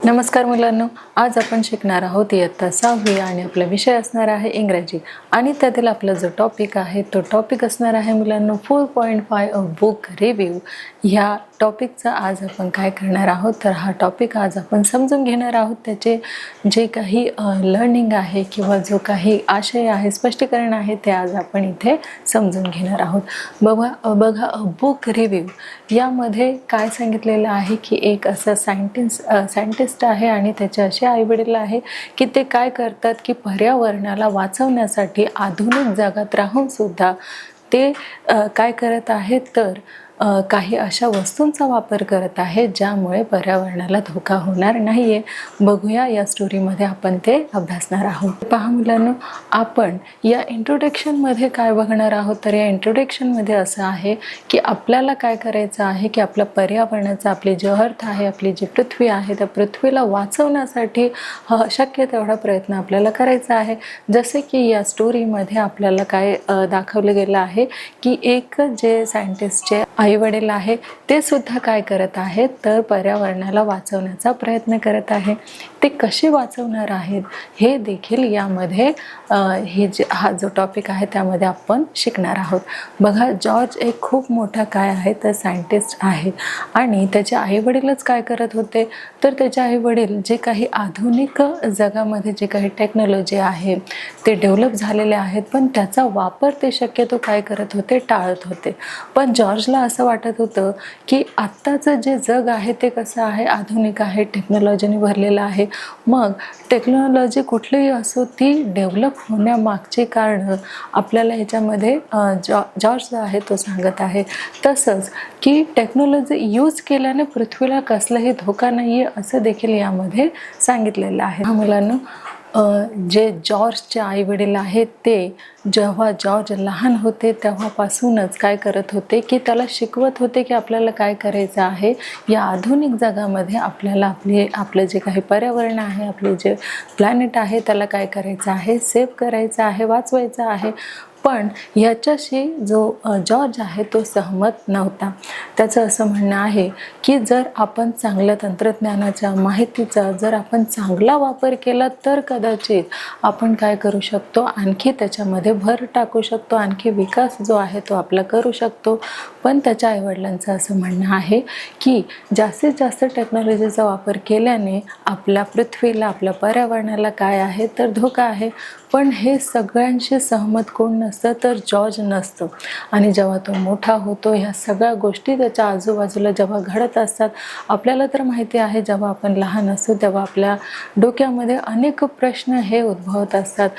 नमस्कार मुलांनो, आज आपण शिकणार आहोत इयत्ता 6वी आणि आपला विषय असणार आहे इंग्रजी आणि त्यातील आपला जो टॉपिक आहे तो टॉपिक असणार आहे मुलांनो 4.5 अ बुक रिव्ह्यू। ह्या टॉपिकचा आज आपण काय करणार आहोत तर हा टॉपिक आज आपण समजून घेणार आहोत। त्याचे जे काही लर्निंग आहे किंवा जो काही आशय आहे, स्पष्टीकरण आहे ते आज आपण इथे समजून घेणार आहोत। बघा बुक रिव्ह्यू यामध्ये काय सांगितलेलं आहे की एक असं सायंटिस्ट आहे आणि त्याचे असे आईवडील आहे की ते काय करतात की पर्यावरणाला वाचवण्यासाठी आधुनिक जगात राहून सुद्धा ते काय करत आहेत तर काही अशा वस्तूंचा वापर करत आहेत ज्यामुळे पर्यावरणाला धोका होणार नाहीये। बघूया या स्टोरीमध्ये आपण ते अभ्यासणार आहोत। पहा मुलांनो, आपण या इंट्रोडक्शनमध्ये काय बघणार आहोत तर या इंट्रोडक्शनमध्ये असं आहे की आपल्याला काय करायचं आहे की आपल्या पर्यावरणाचा, आपली जी अर्थ आहे, आपली जी पृथ्वी आहे त्या पृथ्वीला वाचवण्यासाठी शक्य तेवढा प्रयत्न आपल्याला करायचा आहे। जसे की या स्टोरीमध्ये आपल्याला काय दाखवलं गेलं आहे की एक जे सायंटिस्टचे आईवडील आहे ते सुद्धा काय करत आहेत तर पर्यावरणाला वाचवण्याचा प्रयत्न करत आहे। ते कसे वाचवणार आहेत हे देखील यामध्ये हा जो टॉपिक आहे त्यामध्ये आपण शिकणार आहोत। बघा, जॉर्ज एक खूप मोठा काय आहे तर सायंटिस्ट आहे आणि त्याचे आईवडीलच काय करत होते तर त्याचे आईवडील जे काही आधुनिक जगामध्ये जे काही टेक्नॉलॉजी आहे ते डेव्हलप झालेले आहेत पण त्याचा वापर ते शक्यतो काय करत होते, टाळत होते। पण जॉर्जला असं वाटत होतं की आत्ताचं जे जग आहे ते कसं आहे, आधुनिक आहे, टेक्नॉलॉजीने भरलेलं आहे। मग टेक्नॉलॉजी कुठलीही असो ती डेव्हलप होण्यामागची कारणं आपल्याला ह्याच्यामध्ये जॉर्ज जो आहे तो सांगत आहे। तसंच की टेक्नॉलॉजी यूज केल्याने पृथ्वीला कसलाही धोका नाही आहे असं देखील यामध्ये सांगितलेलं आहे। मुलांनो, जे जॉर्जचे आईवडील आहेत ते जेव्हा जॉर्ज लहान होते तेव्हापासूनच काय करत होते की त्याला शिकवत होते की आपल्याला काय करायचं आहे, या आधुनिक जगामध्ये आपल्याला आपलं जे काही पर्यावरण आहे, आपले जे प्लॅनेट आहे त्याला काय करायचं आहे, सेव्ह करायचं आहे, वाचवायचं आहे। पण ह्याच्याशी जो जॉर्ज आहे तो सहमत नव्हता। त्याचं असं म्हणणं आहे की जर आपण चांगल्या तंत्रज्ञानाच्या माहितीचा जर आपण चांगला वापर केला तर कदाचित आपण काय करू शकतो, आणखी त्याच्यामध्ये भर टाकू शकतो, आणखी विकास जो आहे तो आपला करू शकतो। पण त्याच्या आईवडिलांचं असं म्हणणं आहे की जास्तीत जास्त टेक्नॉलॉजीचा वापर केल्याने आपल्या पृथ्वीला, आपल्या पर्यावरणाला काय आहे तर धोका आहे। पण हे सगळ्यांशी सहमत कोण नसतं तर जॉर्ज नसतो। आणि जेव्हा तो मोठा होतो ह्या सगळ्या गोष्टी त्याच्या आजूबाजूला जेव्हा घडत असतात, आपल्याला तर माहिती आहे जेव्हा आपण लहान असतो तेव्हा आपल्या डोक्यामध्ये अनेक प्रश्न हे उद्भवत असतात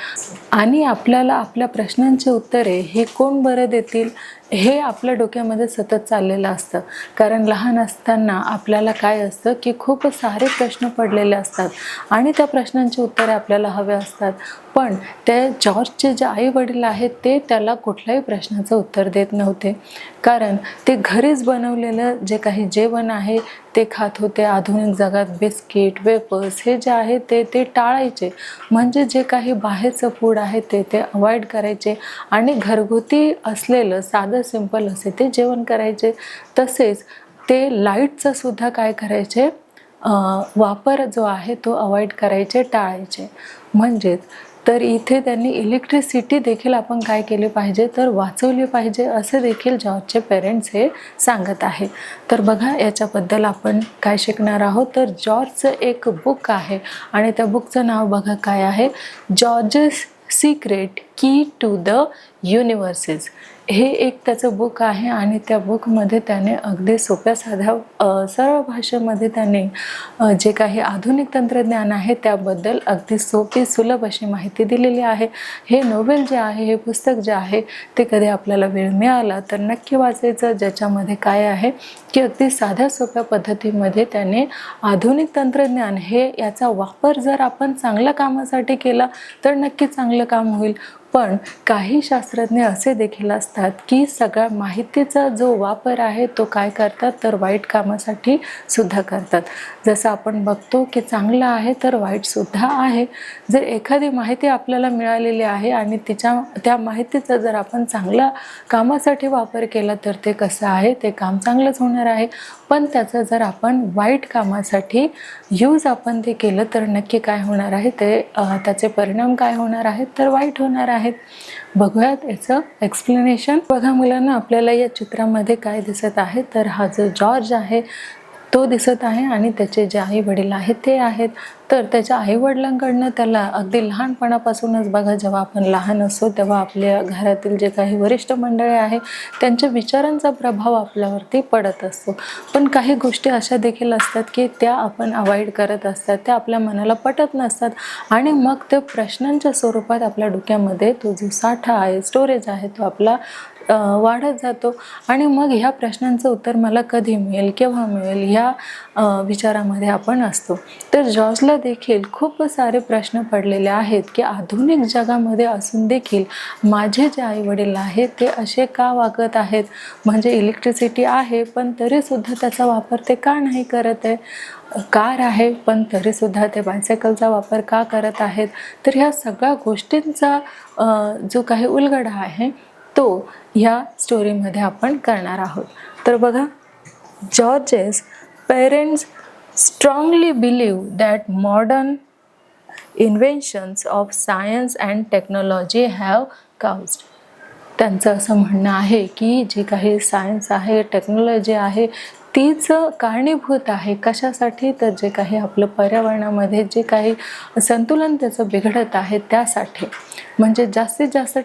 आणि आपल्याला आपल्या प्रश्नांची उत्तरे हे कोण बरं देतील हे आपल्या डोक्यामध्ये सतत चाललेलं असतं। कारण लहान असताना आपल्याला काय असतं की खूप सारे प्रश्न पडलेले असतात आणि त्या प्रश्नांची उत्तरे आपल्याला हवे असतात। पण ते जॉर्जचे जे आई वडील आहेत ते त्याला कुठल्याही प्रश्नाचं उत्तर देत नव्हते, कारण ते घरीच बनवलेलं जे काही जेवण आहे ते खात होते। आधुनिक जगात बिस्किट, वेफर्स हे जे आहे ते टाळायचे, म्हणजे जे काही बाहेरचं फूड आहे ते अवॉइड करायचे आणि घरगुती असलेलं साधं सिंपल असे ते जेवण करायचे। तसेच ते लाईटचा सुद्धा काय करायचे, वापर जो आहे तो अवॉइड करायचे, टाळायचे। म्हणजेच तर इथे त्यांनी इलेक्ट्रिसिटी देखील आपण काय केले पाहिजे तर वाचवली पाहिजे असं देखील जॉर्जचे पेरेंट्स हे सांगत आहे। तर बघा, याच्याबद्दल आपण काय शिकणार आहोत तर जॉर्जचं एक बुक आहे आणि त्या बुकचं नाव बघा काय आहे, Gorges secret key to the universes. हे एक त्याचं बुक आहे आणि त्या बुकमध्ये त्याने अगदी सोप्या साध्या सरळ भाषेमध्ये त्याने जे काही आधुनिक तंत्रज्ञान आहे त्याबद्दल अगदी सोपी सुलभ अशी माहिती दिलेली आहे। हे नोवेल जे आहे, हे पुस्तक जे आहे ते कधी आपल्याला वेळ मिळाला तर नक्की वाचायचं, ज्याच्यामध्ये काय आहे की अगदी साध्या सोप्या पद्धतीमध्ये त्याने आधुनिक तंत्रज्ञान हे याचा वापर जर आपण चांगल्या कामासाठी केला तर नक्की चांगलं काम होईल। पण काही शास्त्रज्ञ असे देखील असतात की सगळ्या माहितीचा जो वापर आहे तो काय करतात तर वाईट कामासाठी सुद्धा करतात. जसं आपण बघतो की चांगलं आहे तर वाईटसुद्धा आहे. जर एखादी माहिती आपल्याला मिळालेली आहे आणि त्या माहितीचा जर आपण चांगल्या कामासाठी वापर केला तर ते कसं आहे ते काम चांगलंच होणार आहे. पण त्याचा जर आपण वाईट कामासाठी यूज आपण ते केलं तर नक्की काय होणार आहे त्याचे परिणाम काय होणार आहेत तर वाईट होणार आहेत. बघूयात याचं एक्सप्लेनेशन. बघा मुलांना, आपल्याला या चित्रामध्ये काय दिसत आहे तर हा जो जॉर्ज आहे तो दिसत आहे आणि त्याचे जे आई वडील आहेत ते आहेत. तर त्याच्या आईवडिलांकडनं त्याला अगदी लहानपणापासूनच बघा, जेव्हा आपण लहान असतो तेव्हा आपल्या घरातील जे काही वरिष्ठ मंडळी आहे त्यांच्या विचारांचा प्रभाव आपल्यावरती पडत असतो. पण काही गोष्टी अशा देखील असतात की त्या आपण अवॉइड करत असतात, त्या आपल्या मनाला पटत नसतात आणि मग ते प्रश्नांच्या स्वरूपात आपल्या डोक्यामध्ये तो जो साठा आहे, स्टोरेज आहे, तो आपला वाढत जातो आणि मग ह्या प्रश्नांचं उत्तर मला कधी मिळेल, केव्हा मिळेल, ह्या विचारामध्ये आपण असतो. तर जॉर्जला देखील खूप सारे प्रश्न पडलेले आहेत की आधुनिक जगामध्ये असून देखील माझे जे आई वडील आहेत ते असे का वागत आहेत. म्हणजे इलेक्ट्रिसिटी आहे पण तरीसुद्धा त्याचा वापर ते का नाही करत आहे. कार आहे पण तरीसुद्धा ते बायसायकलचा वापर का करत आहेत. तर ह्या सगळ्या गोष्टींचा जो काही उलगडा आहे तो ह्या स्टोरीमध्ये आपण करणार आहोत. तर बघा, George's parents strongly believe that modern inventions of science and technology have caused. त्यांचं असं म्हणणं आहे की जी काही सायन्स आहे, टेक्नॉलॉजी आहे तीच कारणीभूत आहे. कशासाठी तर जे काही आपलं पर्यावरणामध्ये जे काही संतुलन त्याचं बिघडत आहे त्यासाठी. म्हणजे जास्तीत जास्त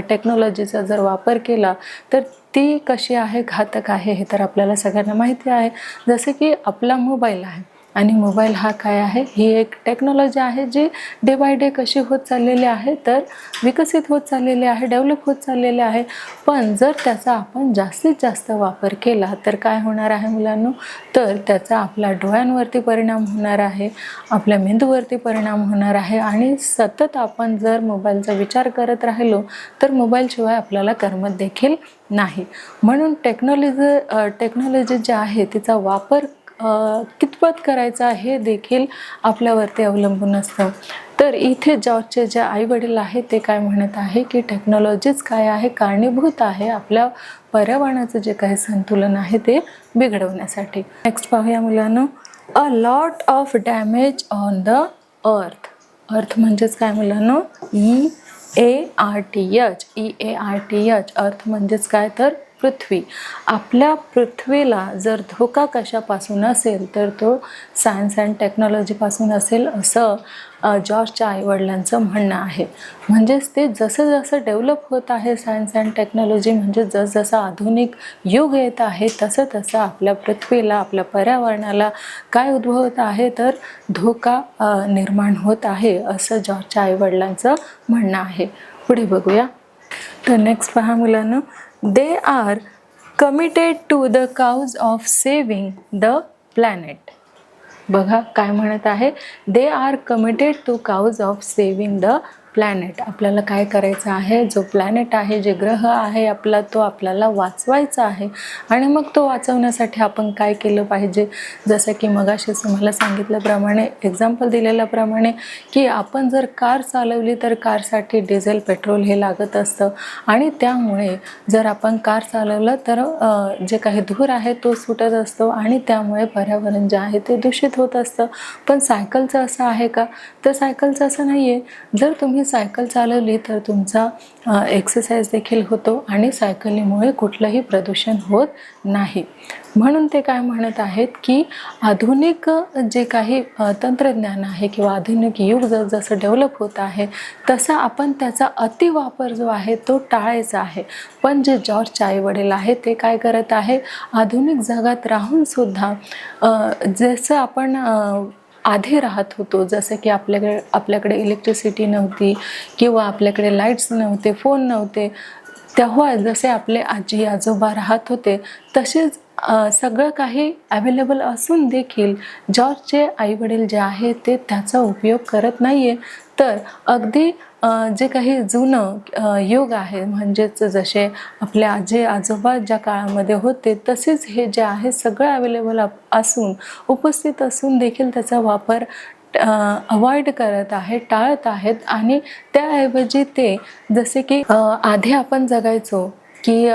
टेक्नॉलॉजीचा जर वापर केला तर ती कशी आहे, घातक आहे हे तर आपल्याला सगळ्यांना माहिती आहे. जसं की आपला मोबाईल आहे आणि मोबाईल हा काय आहे, ही एक टेक्नॉलॉजी आहे जी डे बाय डे कशी होत चाललेली आहे तर विकसित होत चाललेली आहे, डेव्हलप होत चाललेली आहे. पण जर त्याचा आपण जास्तीत जास्त वापर केला तर काय होणार आहे मुलांनो, तर त्याचा आपल्या डोळ्यांवरती परिणाम होणार आहे, आपल्या मेंदूवरती परिणाम होणार आहे आणि सतत आपण जर मोबाईलचा विचार करत राहिलो तर मोबाईलशिवाय आपल्याला करमत देखील नाही. म्हणून टेक्नॉलॉजी जी आहे तिचा वापर कितपत करायचा हे देखील आपल्यावरती अवलंबून असतं. तर इथे जॉर्जचे जे आई वडील आहेत ते काय म्हणत आहे की टेक्नॉलॉजीच काय आहे, कारणीभूत आहे आपल्या पर्यावरणाचं जे काही संतुलन आहे ते बिघडवण्यासाठी. नेक्स्ट पाहूया मुलांनो, a lot of damage on the earth. अर्थ म्हणजेच काय मुलांनो, EARTH. अर्थ म्हणजेच काय तर पृथ्वी. आपल्या पृथ्वीला जर धोका कशापासून असेल तर तो सायन्स अँड टेक्नॉलॉजीपासून असेल असं जॉर्जच्या आईवडिलांचं म्हणणं आहे. म्हणजेच ते जसं जसं डेव्हलप होत आहे सायन्स अँड टेक्नॉलॉजी, म्हणजे जसं आधुनिक युग येत आहे तसं तसं आपल्या पृथ्वीला, आपल्या पर्यावरणाला काय उद्भवत आहे तर धोका निर्माण होत आहे असं जॉर्जच्या आईवडिलांचं म्हणणं आहे. पुढे बघूया. तर नेक्स्ट पहा मुलांनो, they are committed to the cause of saving the planet. बघा काय म्हणत आहे, they are committed to cause of saving the planet. आपल्याला काय करायचं आहे, जो प्लॅनेट आहे, जे ग्रह आहे आपला, तो आपल्याला वाचवायचा आहे. आणि मग तो वाचवण्यासाठी आपण काय केलं पाहिजे, जसं की मगाशीच तुम्हाला सांगितल्याप्रमाणे, एक्झाम्पल दिलेल्याप्रमाणे की आपण जर कार चालवली तर कारसाठी डिझेल, पेट्रोल हे लागत असतं आणि त्यामुळे जर आपण कार चालवलं तर जे काही धूर आहे तो सुटत असतो आणि त्यामुळे पर्यावरण जे आहे ते दूषित होत असतं. पण सायकलचं असं आहे का, तर सायकलचं असं नाही आहे. जर तुम्ही सायकल चालवली तर तुमचा एक्सरसाइज देखील होतो आणि सायकलीमुळे कुठलंही प्रदूषण होत नाही. म्हणून ते काय म्हणत आहेत की आधुनिक जे काही तंत्रज्ञान आहे किंवा आधुनिक युग जसं डेव्हलप होत आहे तसा आपण त्याचा अतिवापर जो आहे तो टाळायचा आहे. पण जे जॉर्जचे आई वडील आहेत ते काय करत आहे, आधुनिक जगात राहून सुद्धा जसं आपण आधी राहत होतो, जसं की आपल्याकडे इलेक्ट्रिसिटी नव्हती किंवा आपल्याकडे लाईट्स नव्हते, फोन नव्हते, तेव्हा जसे आपले आजी आजोबा राहत होते तसेच सगळं काही अवेलेबल असून देखील जॉर्जचे आईवडील जे आहे ते त्याचा उपयोग करत नाही आहे. तर अगदी जे काही जुनं युग आहे, म्हणजेच जसे आपले आजी आजोबा ज्या काळामध्ये होते तसेच हे जे आहे सगळं अवेलेबल असून उपस्थित असून देखील त्याचा वापर अवॉइड करत आहे, टाळत आहेत. आणि त्याऐवजी ते जसे की आधी आपण जगायचो की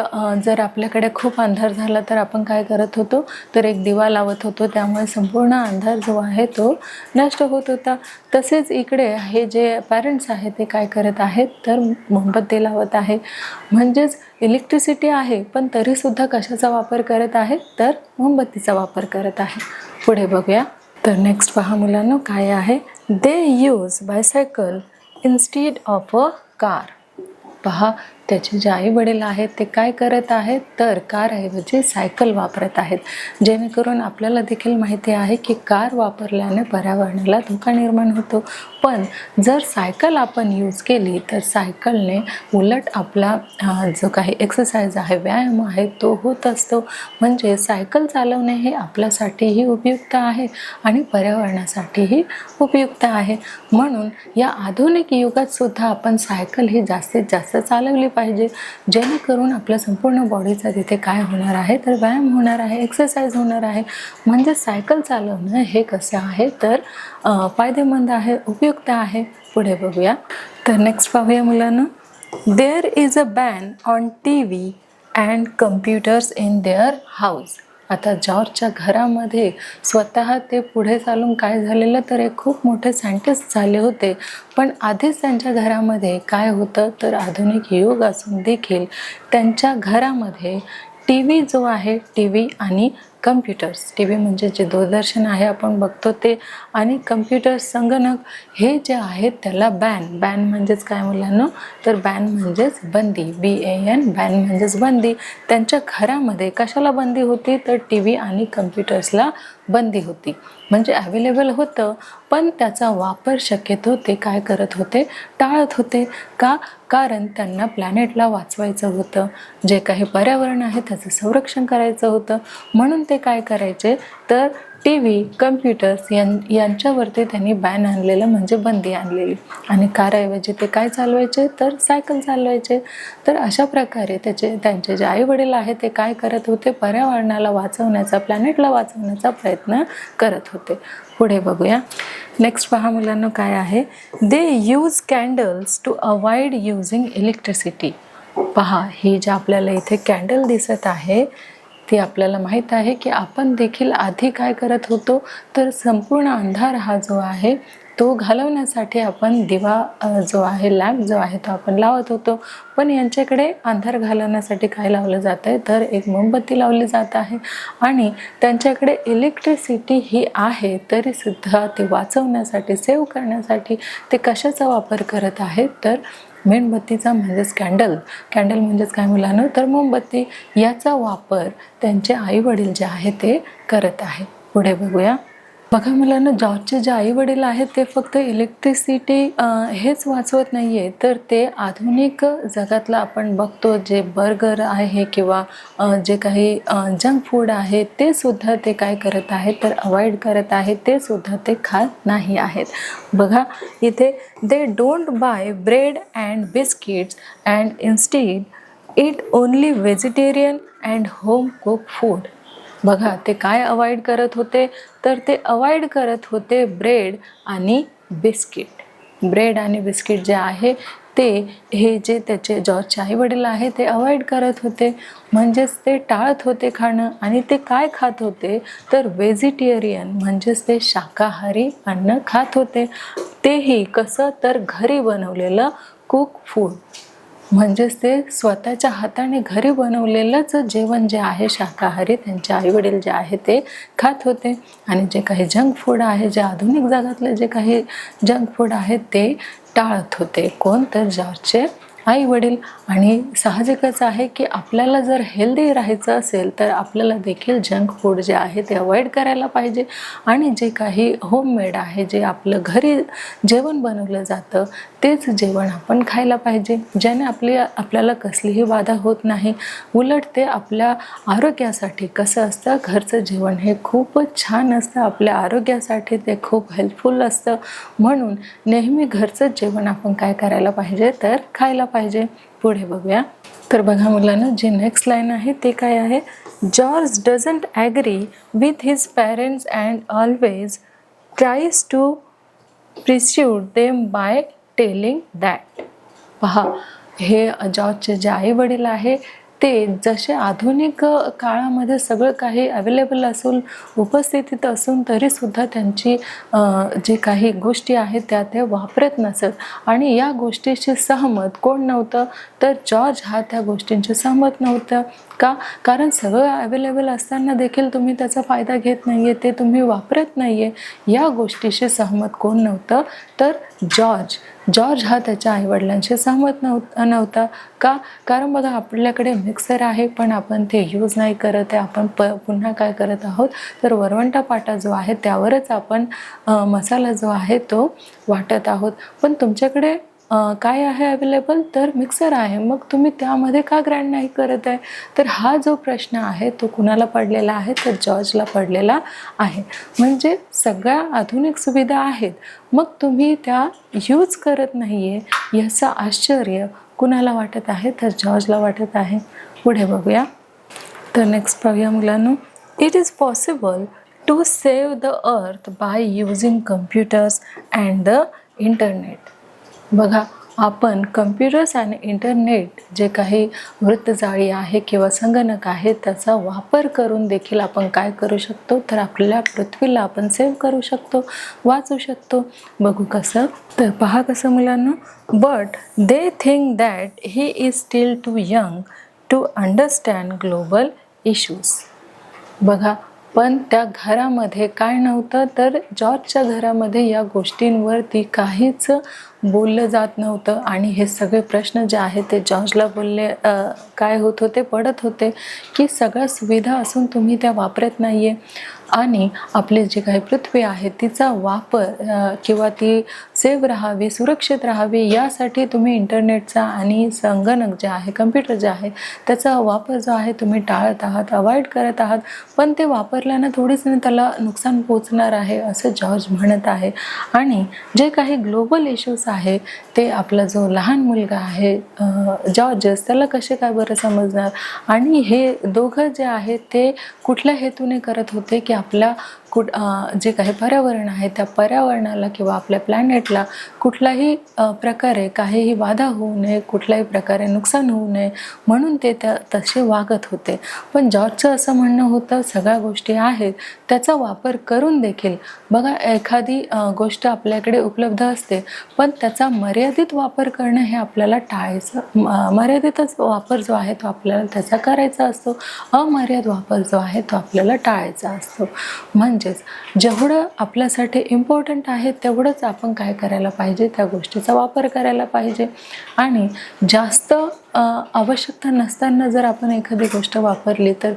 जर आपल्याकडे खूप अंधार झाला तर आपण काय करत होतो, तर एक दिवा लावत होतो, त्यामुळे संपूर्ण अंधार जो आहे तो नष्ट होत होता. तसेच इकडे हे जे पॅरेंट्स आहेत ते काय करत आहेत, तर मोमबत्ती लावत आहे. म्हणजेच इलेक्ट्रिसिटी आहे पण तरीसुद्धा कशाचा वापर करत आहेत, तर मोमबत्तीचा वापर करत आहे. पुढे बघूया. तर नेक्स्ट पहा मुलांनो काय आहे, they use bicycle instead of a car. पहा त्याचे जे आई वडील आहेत ते काय करत आहेत, तर कारऐवजी सायकल वापरत आहेत. जेणेकरून आपल्याला देखील माहिती आहे की कार वापरल्याने पर्यावरणाला धोका निर्माण होतो. पण जर सायकल आपण यूज केली तर सायकलने उलट आपला जो काही एक्सरसाइज आहे, व्यायाम आहे तो होत असतो. म्हणजे सायकल चालवणे हे आपल्यासाठीही उपयुक्त आहे आणि पर्यावरणासाठीही उपयुक्त आहे. म्हणून या आधुनिक युगात सुद्धा आपण सायकल ही जास्तीत जास्त चालवली पाहिजे, जेणेकरून आपल्या संपूर्ण बॉडीचा तिथे काय होणार आहे, तर व्यायाम होणार आहे, एक्सरसाइज होणार आहे. म्हणजे सायकल चालवणं हे कसं आहे, तर फायदेमंद आहे, उपयुक्त आहे. पुढे बघूया. तर नेक्स्ट पाहूया मुलांना. There is a ban on TV and computers in their house. आता जॉर्जच्या घरामध्ये स्वतः ते पुढे चालून काय झालेलं, तर एक खूप मोठे सायंटिस्ट झाले होते. पण आधीच त्यांच्या घरामध्ये काय होतं, तर आधुनिक युग असून देखील त्यांच्या घरामध्ये TV जो आहे, TV आणि कम्प्युटर्स, TV म्हणजे जे दूरदर्शन आहे आपण बघतो ते, आणि कम्प्युटर्स संगणक हे जे आहेत त्याला बॅन म्हणजेच काय मुलांनो, तर बॅन म्हणजेच बंदी, BAN, बॅन म्हणजेच बंदी. त्यांच्या घरामध्ये कशाला बंदी होती, तर TV आणि कम्प्युटर्सला बंदी होती. म्हणजे अवेलेबल होतं पण त्याचा वापर शक्यतो ते काय करत होते, टाळत होते. का? कारण त्यांना प्लॅनेटला वाचवायचं होतं, जे काही पर्यावरण आहे त्याचं संरक्षण करायचं होतं. म्हणून ते काय करायचे, तर TV, कम्प्युटर्स यांच्यावरती त्यांनी बॅन आणलेलं, म्हणजे बंदी आणलेली. आणि कारऐवजी ते काय चालवायचे, तर सायकल चालवायचे. तर अशा प्रकारे त्यांचे जे आई वडील आहेत ते काय करत होते, पर्यावरणाला वाचवण्याचा, प्लॅनेटला वाचवण्याचा प्रयत्न करत होते. पुढे बघूया. नेक्स्ट पहा मुलांना काय आहे, they use candles to avoid using electricity. पहा ही जे आपल्याला इथे कॅन्डल दिसत आहे ती आपल्याला माहीत आहे की आपण देखील आधी काय करत होतो, तर संपूर्ण अंधार हा जो आहे तो घालवण्यासाठी आपण दिवा जो आहे, लॅम्प जो आहे तो आपण लावत होतो. पण यांच्याकडे अंधार घालवण्यासाठी काय लावलं जात आहे, तर एक मोमबत्ती लावली जात आहे. आणि त्यांच्याकडे इलेक्ट्रिसिटी ही आहे तरीसुद्धा ते वाचवण्यासाठी, सेव्ह करण्यासाठी ते कशाचा वापर करत आहेत, तर मेणबत्तीचा, म्हणजेच कॅन्डल म्हणजेच काय मुलांनो, तर मोमबत्ती. याचा वापर त्यांचे आई वडील जे आहे ते करत आहे. पुढे बघूया. बघा मुलांना, जॉर्जचे जे आई वडील आहेत ते फक्त इलेक्ट्रिसिटी हेच वाचवत नाही आहे, तर ते आधुनिक जगातला आपण बघतो जे बर्गर आहे किंवा जे काही जंक फूड आहे ते सुद्धा ते काय करत आहेत, तर अवॉइड करत आहेत, ते सुद्धा ते खात नाही आहेत. बघा इथे, they don't buy bread and biscuits and instead it only vegetarian and home cook food. बघा ते काय अवॉइड करत होते, तर ते अवॉइड करत होते ब्रेड आणि बिस्किट. ब्रेड आणि बिस्किट जे आहे ते, हे जे त्याचे जॉर्जचे आई वडील आहे ते अवॉइड करत होते, म्हणजेच ते टाळत होते खाणं. आणि ते काय खात होते, तर व्हेजिटेरियन म्हणजेच ते शाकाहारी अन्न खात होते. तेही कसं, तर घरी बनवलेलं कुक फूड, म्हणजेच ते स्वतःच्या हाताने घरी बनवलेलंच जेवण जे आहे शाकाहारी त्यांचे आईवडील जे आहे ते खात होते. आणि जे काही जंक फूड आहे, जे आधुनिक जगातले जे काही जंक फूड आहे ते टाळत होते. कोण, तर जॉर्जचे आई वडील. आणि साहजिकच आहे की आपल्याला जर हेल्दी राहायचं असेल तर आपल्याला देखील जंक फूड जे आहे ते अवॉइड करायला पाहिजे. आणि जे काही होममेड आहे, जे आपलं घरी जेवण बनवलं जातं तेच जेवण आपण खायला पाहिजे, ज्याने आपल्याला कसलीही बाधा होत नाही. उलट ते आपल्या आरोग्यासाठी कसं असतं, घरचं जेवण हे खूपच छान असतं, आपल्या आरोग्यासाठी ते खूप हेल्पफुल असतं. म्हणून नेहमी घरचं जेवण आपण काय करायला पाहिजे तर खायला पाहिजे. पुढे बघूया. तर बघा मुलांना, जी नेक्स्ट लाईन आहे ते काय आहे, George doesn't agree with his parents and always tries to persuade them by telling that. पहा, हे जॉर्जचे जे आई वडील आहे ते जसे आधुनिक काळामध्ये सगळं काही अवेलेबल असून, उपस्थितीत असून तरीसुद्धा त्यांची जे काही गोष्टी आहेत त्या ते वापरत नसत. आणि या गोष्टीशी सहमत कोण नव्हतं तर जॉर्ज हा त्या गोष्टींशी सहमत नव्हतं. का? कारण सगळं अवेलेबल असताना देखील तुम्ही त्याचा फायदा घेत नाही आहे, ते तुम्ही वापरत नाही आहे. या गोष्टीशी सहमत कोण नव्हतं तर जॉर्ज हा त्याच्या आईवडिलांशी सहमत नव्हता. का? कारण बघा, आपल्याकडे मिक्सर आहे पण आपण ते यूज नाही करत आहे. आपण पुन्हा काय करत आहोत तर वरवंटा पाटा जो आहे त्यावरच आपण मसाला जो आहे तो वाटत आहोत. पण तुमच्याकडे काय आहे अवेलेबल तर मिक्सर आहे, मग तुम्ही त्यामध्ये का ग्राइंड नाही करत आहे? तर हा जो प्रश्न आहे तो कुणाला पडलेला आहे तर जॉर्जला पडलेला आहे. म्हणजे सगळ्या आधुनिक सुविधा आहेत, मग तुम्ही त्या यूज करत नाही आहे याचं आश्चर्य कुणाला वाटत आहे तर जॉर्जला वाटत आहे. पुढे बघूया. तर नेक्स्ट पाहूया मुलांनो. It is possible to save the earth by using computers and the internet. बघा, आपण कम्प्युटर्स आणि इंटरनेट जे काही वृत्तजाळी आहे किंवा संगणक आहे त्याचा वापर करून देखील आपण काय करू शकतो तर आपल्या पृथ्वीला आपण सेव्ह करू शकतो, वाचू शकतो. बघू कसं. तर पहा कसं मुलांना. But they think that he is still too young to understand global issues. बघा, पण त्या घरामध्ये काय नव्हतं तर जॉर्जच्या घरामध्ये या गोष्टींवरती काहीच बोललं जात नव्हतं. आणि हे सगळे प्रश्न जे आहेत ते जॉर्जला काय होत होते, पडत होते की सगळ्या सुविधा असून तुम्ही त्या वापरत नाही आहे. आणि आपली जी काही पृथ्वी आहे तिचा वापर किंवा ती सेफ राहावी, सुरक्षित राहावी यासाठी तुम्ही इंटरनेटचा आणि संगणक जे आहे, कम्प्युटर जे आहे त्याचा वापर जो आहे तुम्ही टाळत आहात, अवॉइड करत आहात. पण ते वापरल्यानं थोडीच त्याला नुकसान पोचणार आहे असं जॉर्ज म्हणत आहे. आणि जे काही ग्लोबल इश्यूज आहे ते आपला जो लहान मुलगा आहे जॉर्जस, त्याला कसे काय बरं समजणार. आणि हे दोघं जे आहेत ते कुठल्या हेतूने करत होते की आपल्या जे काही पर्यावरण आहे त्या पर्यावरणाला किंवा आपल्या प्लॅनेटला कुठल्याही प्रकारे काहीही बाधा होऊ नये, कुठल्याही प्रकारे नुकसान होऊ नये म्हणून ते तसे वागत होते. पण जॉर्जचं असं म्हणणं होतं सगळ्या गोष्टी आहेत त्याचा वापर करून देखील, बघा, एखादी गोष्ट आपल्याकडे उपलब्ध असते पण त्याचा मर्यादित वापर करणं हे आपल्याला टाळायचं. मर्यादितच वापर जो आहे तो आपल्याला त्याचा करायचा असतो, अमर्याद वापर जो आहे तो आपल्याला टाळायचा असतो. म्हणजेच जेवढं आपल्यासाठी इम्पॉर्टंट आहे तेवढंच आपण काय करायला पाहिजे, त्या गोष्टीचा वापर करायला पाहिजे. आणि जास्त आवश्यकता नसताना जर आपण एखादी गोष्ट वापरली तर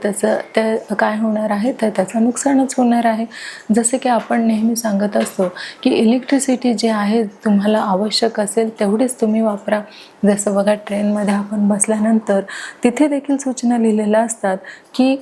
ते काय होणार आहे तर त्याचं नुकसानच होणार आहे. जसे की आपण नेहमी सांगत असतो की इलेक्ट्रिसिटी जी आहे तुम्हाला आवश्यक असेल तेवढीच तुम्ही वापरा. जसं बघा, ट्रेनमध्ये आपण बसल्यानंतर तिथे देखील सूचना लिहिलेल्या असतात की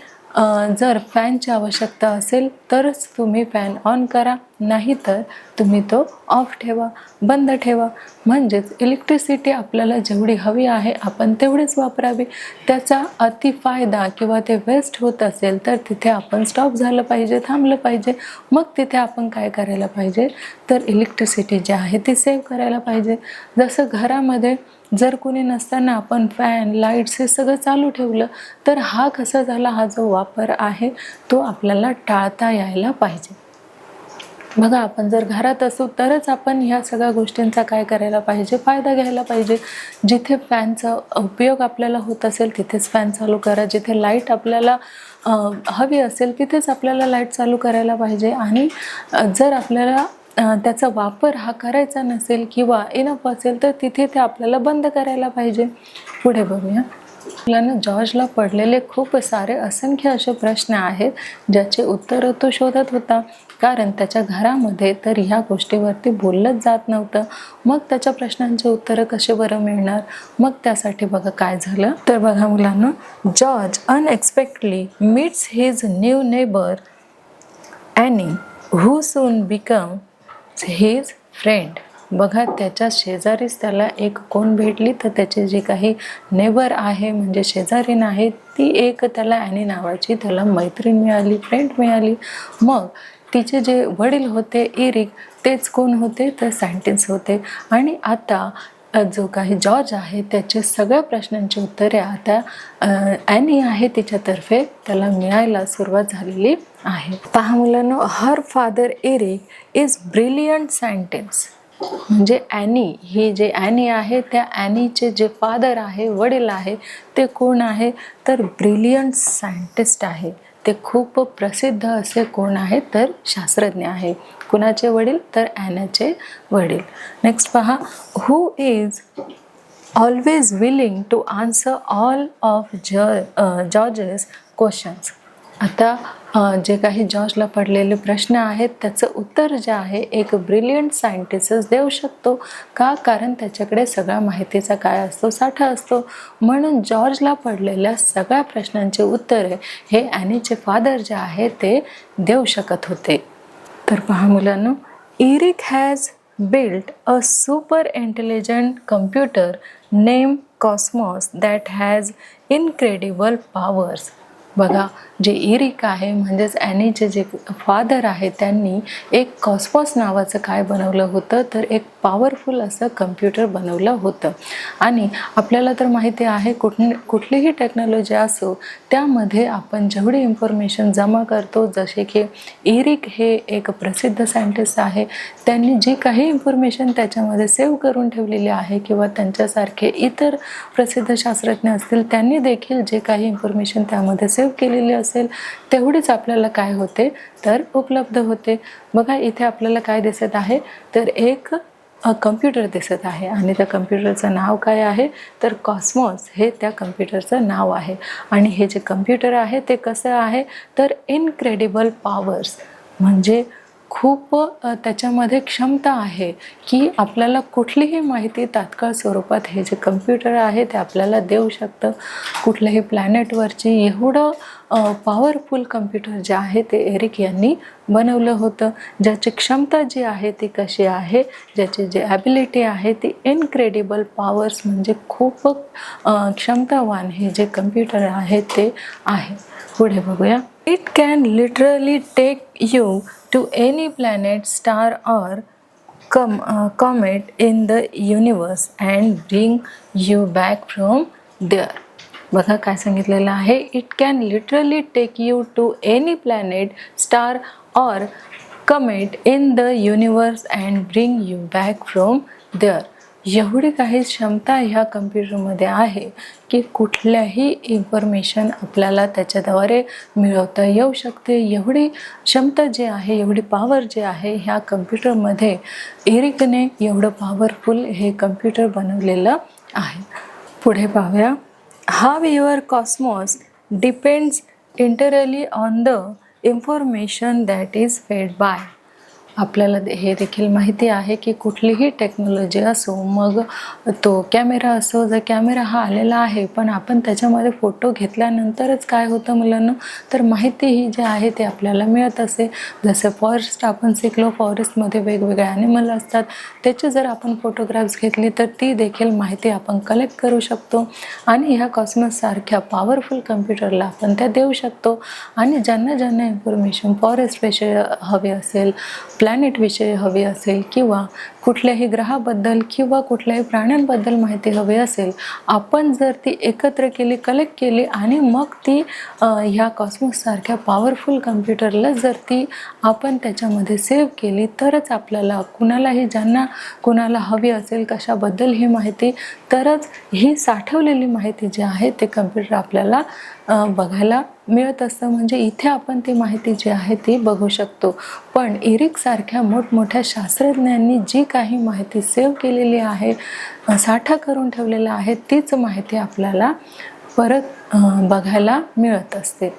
जर फॅनची आवश्यकता असेल तरच तुम्ही फॅन ऑन करा, नाहीतर तुम्ही तो ऑफ ठेवा, बंद ठेवा. म्हणजेच इलेक्ट्रिसिटी आपल्याला जेवढी हवी आहे आपण तेवढीच वापरावी. त्याचा अतिफायदा किंवा ते वेस्ट होत असेल तर तिथे आपण स्टॉप झालं पाहिजे, थांबलं पाहिजे. मग तिथे आपण काय करायला पाहिजे तर इलेक्ट्रिसिटी जी आहे ती सेव्ह करायला पाहिजे. जसं घरामध्ये जर कोणी नसताना आपण फॅन, लाईट्स हे सगळं चालू ठेवलं तर हा कसा झाला, हा जो वापर आहे तो आपल्याला टाळता यायला पाहिजे. बघा, आपण जर घरात असू तरच आपण ह्या सगळ्या गोष्टींचा काय करायला पाहिजे, फायदा घ्यायला पाहिजे. जिथे फॅनचा उपयोग आपल्याला होत असेल तिथेच फॅन चालू करा, जिथे लाईट आपल्याला हवी असेल तिथेच आपल्याला लाईट चालू करायला पाहिजे. आणि जर आपल्याला त्याचा वापर हा करायचा नसेल किंवा इनफ असेल तर तिथे ते आपल्याला बंद करायला पाहिजे. पुढे बघूया. मुलांना जॉर्जला पडलेले खूप सारे असंख्य असे प्रश्न आहेत ज्याचे उत्तर तो शोधत होता, कारण त्याच्या घरामध्ये तर ह्या गोष्टीवरती बोललंच जात नव्हतं. मग त्याच्या प्रश्नांचे उत्तरं कसे बरं मिळणार? मग त्यासाठी बघा काय झालं. तर बघा मुलांना, George unexpectedly meats his new neighbour any who soon becomes his friend. बघा, त्याच्या शेजारीच त्याला एक कोण भेटली, तर त्याचे जे काही नेबर आहे म्हणजे शेजारीण आहे, ती एक त्याला ॲनी नावाची त्याला मैत्रीण मिळाली, फ्रेंड मिळाली. मग तिचे जे वडील होते इरिक, तेच कोण होते तर सायंटिस्ट होते. आणि आता जो काही जॉर्ज आहे त्याचे सगळ्या प्रश्नांची उत्तरे आता ॲनी आहे तिच्यातर्फे त्याला मिळायला सुरुवात झालेली आहे. पहा मुलांनो, her father Eric is brilliant scientist. म्हणजे ॲनी, ही जे ॲनी आहे त्या ॲनीचे जे फादर आहे, वडील आहे, ते कोण आहे तर ब्रिलियंट सायंटिस्ट आहे. ते खूप प्रसिद्ध असे कोण आहेत तर शास्त्रज्ञ आहे. कुणाचे वडील तर ॲनाचे वडील. नेक्स्ट पहा, who is always willing to answer all of George's questions. आता जे काही जॉर्जला पडलेले प्रश्न आहेत त्याचं उत्तर जे आहे एक ब्रिलियंट सायंटिस्टच देऊ शकतो. का? कारण त्याच्याकडे सगळ्या माहितीचा काय असतो, साठा असतो. म्हणून जॉर्जला पडलेल्या सगळ्या प्रश्नांचे उत्तरे हे ॲनीचे फादर जे आहे ते देऊ शकत होते. तर पहा मुलांनो, Eric has built a super intelligent computer named Cosmos that has incredible powers. बघा, जे इरिक आहे म्हणजेच ॲनीचे जे फादर आहे त्यांनी एक कॉस्मॉस नावाचं काय बनवलं होतं तर एक पॉवरफुल असं कम्प्युटर बनवलं होतं. आणि आपल्याला तर माहिती आहे कुठलीही टेक्नॉलॉजी असो त्यामध्ये आपण जेवढी इन्फॉर्मेशन जमा करतो, जसे की इरिक हे एक प्रसिद्ध सायंटिस्ट आहे, त्यांनी जी काही इन्फॉर्मेशन त्याच्यामध्ये सेव्ह करून ठेवलेली आहे किंवा त्यांच्यासारखे इतर प्रसिद्ध शास्त्रज्ञ असतील त्यांनी देखील जे काही इन्फॉर्मेशन त्यामध्ये सेव्ह केलेली असेल तेवढीच आपल्याला काय होते तर उपलब्ध होते. बघा, इथे आपल्याला काय दिसत आहे तर एक कम्प्युटर दिसत आहे आणि त्या कम्प्युटरचं नाव काय आहे तर कॉस्मॉस हे त्या कम्प्युटरचं नाव आहे. आणि हे जे कम्प्युटर आहे ते कसं आहे तर इनक्रेडिबल पॉवर्स, म्हणजे खूप त्याच्यामध्ये क्षमता आहे की आपल्याला कुठलीही माहिती तात्काळ स्वरूपात हे जे कम्प्युटर आहे ते आपल्याला देऊ शकतं. कुठल्याही प्लॅनेटवरची एवढं पॉवरफुल कम्प्युटर जे आहे ते एरिक यांनी बनवलं होतं, ज्याची क्षमता जी आहे ती कशी आहे, ज्याची जी ॲबिलिटी आहे ती इनक्रेडिबल पॉवर्स, म्हणजे खूप क्षमतावान हे जे कम्प्युटर आहे ते आहे. पुढे बघूया. It can literally take you to any planet, star or comet in the universe and bring you back from there. बघा काय सांगितलेलं आहे, it can literally take you to any planet, star or comet in the universe and bring you back from there. एवढी काही क्षमता ह्या कम्प्युटरमध्ये आहे की कुठल्याही इन्फॉर्मेशन आपल्याला त्याच्याद्वारे मिळवता येऊ शकते. एवढी क्षमता जी आहे, एवढी पॉवर जी आहे ह्या कम्प्युटरमध्ये, एरिकने एवढं पॉवरफुल हे कम्प्युटर बनवलेलं आहे. पुढे पाहूया. How your cosmos depends entirely on the information that is fed by. आपल्याला हे देखील माहिती आहे की कुठलीही टेक्नॉलॉजी असो, मग तो कॅमेरा असो, जर कॅमेरा हा आलेला आहे पण आपण त्याच्यामध्ये फोटो घेतल्यानंतरच काय होतं मुलांना तर माहिती ही जी आहे ते आपल्याला मिळत असते. जसं फॉरेस्ट आपण शिकलो, फॉरेस्टमध्ये वेगवेगळे ॲनिमल असतात, त्याचे जर आपण फोटोग्राफ्स घेतली तर ती देखील माहिती आपण कलेक्ट करू शकतो आणि ह्या कॉस्मॉससारख्या पॉवरफुल कम्प्युटरला आपण त्या देऊ शकतो. आणि ज्यांना ज्यांना इन्फॉर्मेशन फॉरेस्टविषयी हवी असेल, प्लॅनेटविषयी हवी असेल किंवा कुठल्याही ग्रहाबद्दल किंवा कुठल्याही प्राण्यांबद्दल माहिती हवी असेल, आपण जर ती एकत्र केली, कलेक्ट केली आणि मग ती ह्या कॉस्मॉससारख्या पॉवरफुल कम्प्युटरला जर ती आपण त्याच्यामध्ये सेव्ह केली तरच आपल्याला ज्यांना कुणाला हवी असेल कशाबद्दल ही माहिती, तरच ही साठवलेली माहिती जी आहे ते कम्प्युटर आपल्याला बघायला मिळत असतं, म्हणजे इथे आपण ती माहिती जी आहे ती बघू शकतो. पण एरिकसारख्या मोठमोठ्या शास्त्रज्ञांनी जी काही माहिती सेव्ह केलेली आहे, साठा करून ठेवलेला आहे, तीच माहिती आपल्याला परत बघायला मिळत असते.